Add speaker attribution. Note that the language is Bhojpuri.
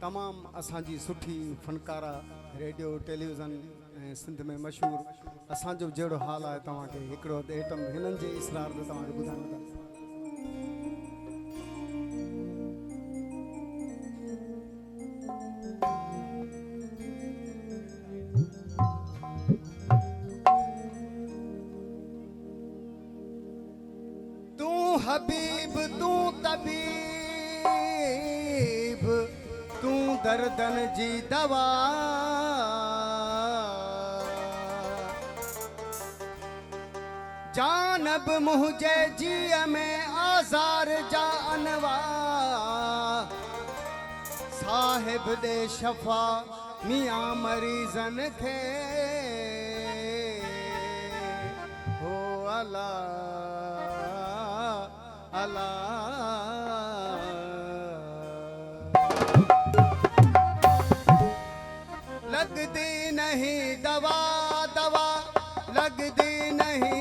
Speaker 1: तमाम असांजी सुठी फनकारा रेडियो टेलीविज़न सिंध में मशहूर असांजो जहिड़ो हाल आहे तव्हांखे हिकिड़ो आइटम हिननि जे इसरार ते तव्हांखे ॿुधाइण था। तू हबीब तू तबीब तू दर्दन जी दवा जानब मुझे जिया में आज़ार जा अनवा साहिब दे शफा मियां मरीजन खे हो अला अला लगती नहीं दवा दवा लगती नहीं